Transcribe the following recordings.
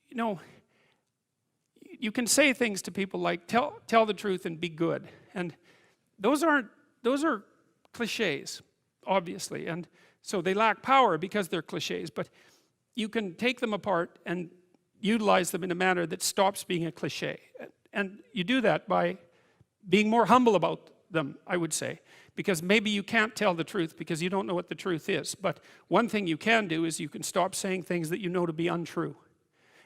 you know, you can say things to people like, tell the truth and be good. And those are cliches, obviously. And so they lack power because they're cliches. But you can take them apart and utilize them in a manner that stops being a cliche. And you do that by being more humble about them, I would say. Because maybe you can't tell the truth because you don't know what the truth is. But one thing you can do is you can stop saying things that you know to be untrue.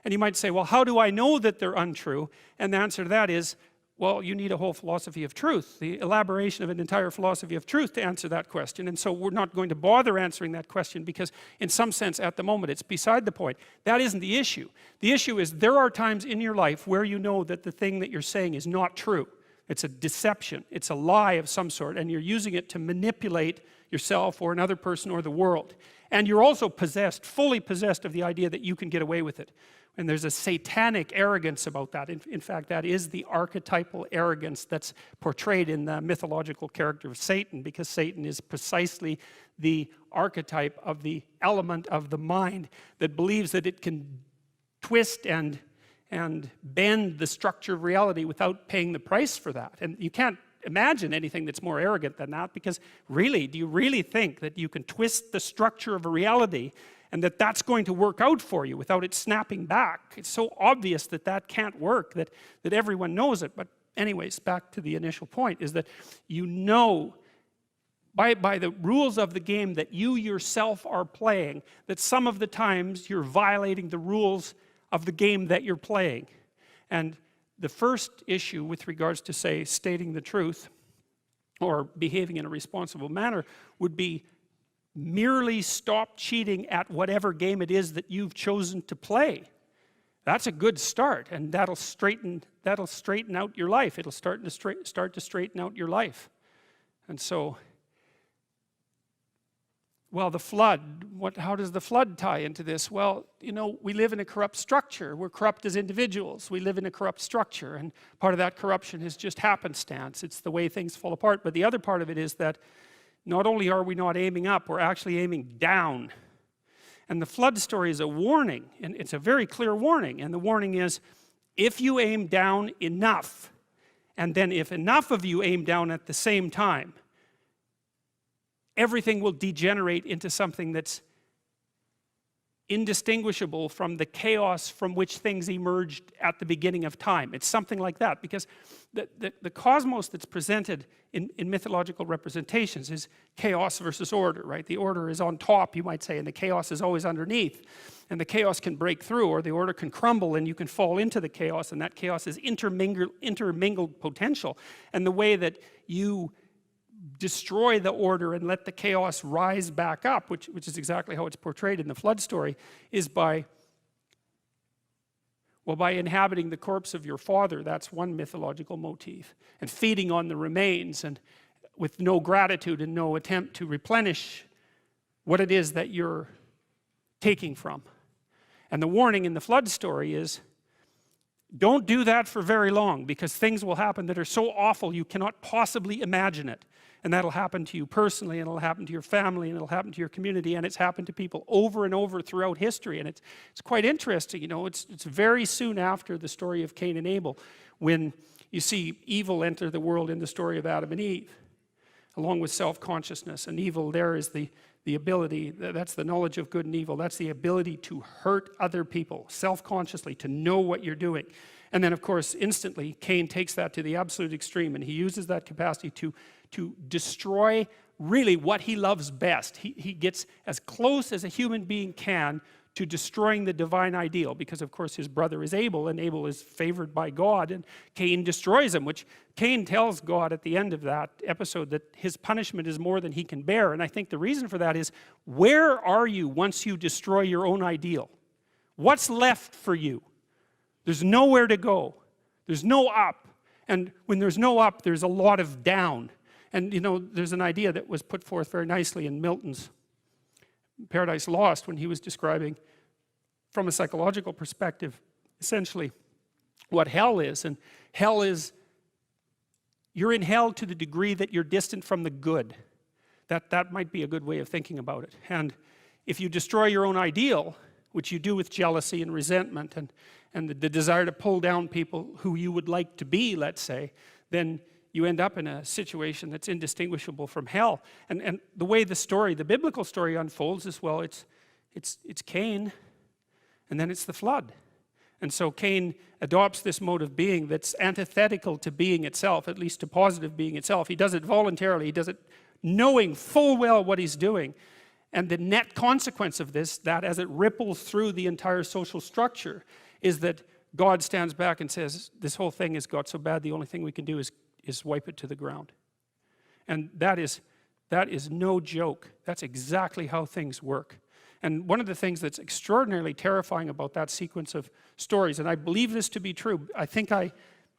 And you might say, well, how do I know that they're untrue? And the answer to that is, well, you need a whole philosophy of truth, the elaboration of an entire philosophy of truth to answer that question. And so we're not going to bother answering that question because in some sense at the moment it's beside the point. That isn't the issue. The issue is there are times in your life where you know that the thing that you're saying is not true. It's a deception, it's a lie of some sort, and you're using it to manipulate yourself or another person or the world. And you're also possessed, fully possessed of the idea that you can get away with it. And there's a satanic arrogance about that. In fact, that is the archetypal arrogance that's portrayed in the mythological character of Satan, because Satan is precisely the archetype of the element of the mind that believes that it can twist and bend the structure of reality without paying the price for that. And you can't imagine anything that's more arrogant than that, because really, do you really think that you can twist the structure of a reality and that that's going to work out for you without it snapping back? It's so obvious that that can't work, that everyone knows it. But anyways, back to the initial point, is that you know by the rules of the game that you yourself are playing, that some of the times you're violating the rules of the game that you're playing. And the first issue with regards to, say, stating the truth or behaving in a responsible manner would be merely stop cheating at whatever game it is that you've chosen to play. That's a good start, and that'll straighten out your life. It'll start to straighten out your life. And so, well, the flood, how does the flood tie into this? Well, you know, we live in a corrupt structure. We're corrupt as individuals. We live in a corrupt structure, and part of that corruption is just happenstance. It's the way things fall apart. But the other part of it is that not only are we not aiming up, we're actually aiming down. And the flood story is a warning, and it's a very clear warning. And the warning is, if you aim down enough, and then if enough of you aim down at the same time, everything will degenerate into something that's indistinguishable from the chaos from which things emerged at the beginning of time. It's something like that, because the cosmos that's presented in mythological representations is chaos versus order, right? The order is on top, you might say, and the chaos is always underneath. And the chaos can break through, or the order can crumble, and you can fall into the chaos, and that chaos is intermingled potential. And the way that you destroy the order and let the chaos rise back up, which is exactly how it's portrayed in the flood story, is by inhabiting the corpse of your father. That's one mythological motif, and feeding on the remains, and with no gratitude and no attempt to replenish what it is that you're taking from. And the warning in the flood story is, don't do that for very long, because things will happen that are so awful you cannot possibly imagine it. And that'll happen to you personally, and it'll happen to your family, and it'll happen to your community, and it's happened to people over and over throughout history. And it's quite interesting, you know, it's very soon after the story of Cain and Abel when you see evil enter the world in the story of Adam and Eve, along with self-consciousness. And evil there is the ability, that's the knowledge of good and evil, that's the ability to hurt other people self-consciously, to know what you're doing. And then, of course, instantly, Cain takes that to the absolute extreme, and he uses that capacity to destroy really what he loves best. He gets as close as a human being can to destroying the divine ideal, because, of course, his brother is Abel, and Abel is favored by God, and Cain destroys him, which Cain tells God at the end of that episode that his punishment is more than he can bear. And I think the reason for that is, where are you once you destroy your own ideal? What's left for you? There's nowhere to go. There's no up. And when there's no up, there's a lot of down. And, you know, there's an idea that was put forth very nicely in Milton's Paradise Lost, when he was describing, from a psychological perspective, essentially what hell is. And hell is, you're in hell to the degree that you're distant from the good. That might be a good way of thinking about it. And if you destroy your own ideal, which you do with jealousy and resentment and the desire to pull down people who you would like to be, let's say, then you end up in a situation that's indistinguishable from hell. And the way the biblical story unfolds is, well, it's Cain, and then it's the flood. And so Cain adopts this mode of being that's antithetical to being itself, at least to positive being itself. He does it voluntarily, he does it knowing full well what he's doing. And the net consequence of this, that as it ripples through the entire social structure, is that God stands back and says, this whole thing has got so bad, the only thing we can do is wipe it to the ground. And that is no joke. That's exactly how things work. And one of the things that's extraordinarily terrifying about that sequence of stories, and I believe this to be true, I think I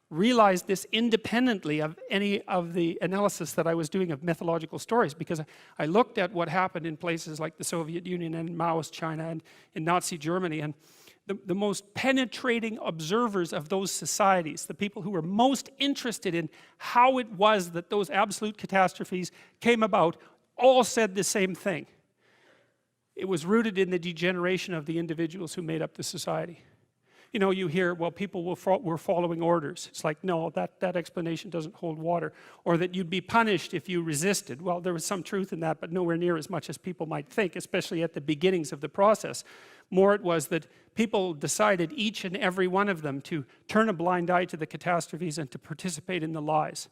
realized this independently of any of the analysis that I was doing of mythological stories, because I looked at what happened in places like the Soviet Union and Maoist China and in Nazi Germany, and the most penetrating observers of those societies, the people who were most interested in how it was that those absolute catastrophes came about, all said the same thing. It was rooted in the degeneration of the individuals who made up the society. You know, you hear, well, people were following orders. It's like, no, that explanation doesn't hold water. Or that you'd be punished if you resisted. Well, there was some truth in that, but nowhere near as much as people might think, especially at the beginnings of the process. More it was that people decided, each and every one of them, to turn a blind eye to the catastrophes and to participate in the lies.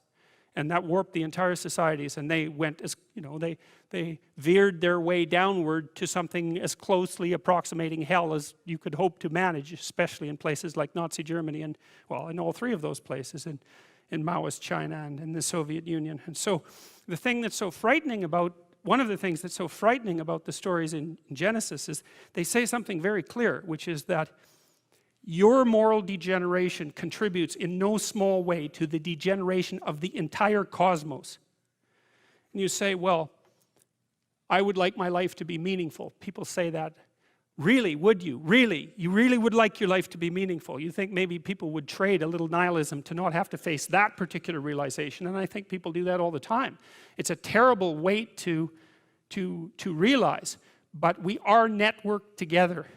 And that warped the entire societies, and they went as, you know, they veered their way downward to something as closely approximating hell as you could hope to manage, especially in places like Nazi Germany and, well, in all three of those places, in Maoist China and in the Soviet Union. And so the thing that's so frightening about, one of the things that's so frightening about the stories in Genesis is they say something very clear, which is that your moral degeneration contributes in no small way to the degeneration of the entire cosmos. And you say, well, I would like my life to be meaningful. People say that. Really, would you? Really? You really would like your life to be meaningful? You think maybe people would trade a little nihilism to not have to face that particular realization, and I think people do that all the time. It's a terrible weight to realize, but we are networked together.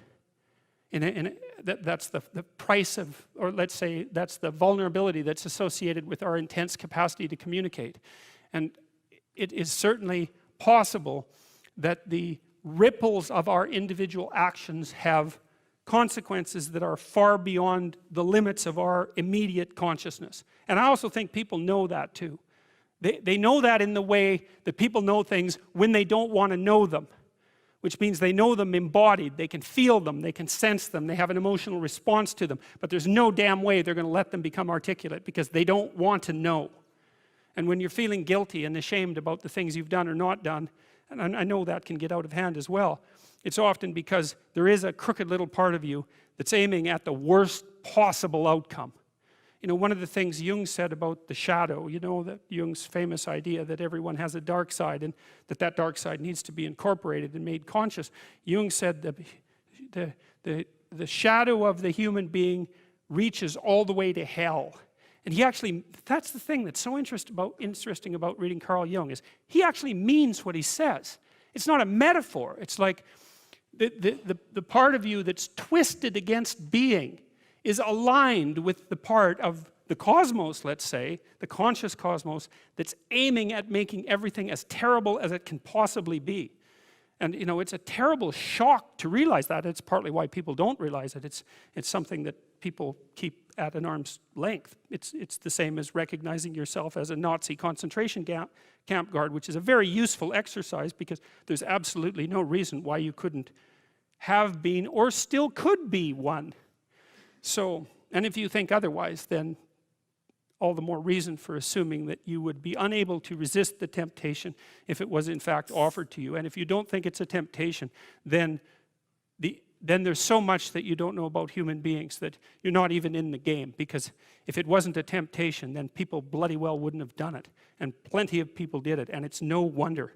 That's the price of, or let's say that's the vulnerability that's associated with our intense capacity to communicate. And it is certainly possible that the ripples of our individual actions have consequences that are far beyond the limits of our immediate consciousness. And I also think people know that too. They know that in the way that people know things when they don't want to know them, which means they know them embodied, they can feel them, they can sense them, they have an emotional response to them, but there's no damn way they're going to let them become articulate because they don't want to know. And when you're feeling guilty and ashamed about the things you've done or not done, and I know that can get out of hand as well, it's often because there is a crooked little part of you that's aiming at the worst possible outcome. You know, one of the things Jung said about the shadow, you know, that Jung's famous idea that everyone has a dark side and that dark side needs to be incorporated and made conscious. Jung said that the shadow of the human being reaches all the way to hell. And he actually, that's the thing that's so interesting about reading Carl Jung, is he actually means what he says. It's not a metaphor. It's like the part of you that's twisted against being is aligned with the part of the cosmos, let's say, the conscious cosmos, that's aiming at making everything as terrible as it can possibly be. And you know, it's a terrible shock to realize that. It's partly why people don't realize it. It's something that people keep at an arm's length. It's the same as recognizing yourself as a Nazi concentration camp guard, which is a very useful exercise because there's absolutely no reason why you couldn't have been or still could be one. So, and if you think otherwise, then all the more reason for assuming that you would be unable to resist the temptation if it was in fact offered to you. And if you don't think it's a temptation, then there's so much that you don't know about human beings that you're not even in the game. Because if it wasn't a temptation, then people bloody well wouldn't have done it. And plenty of people did it, and it's no wonder.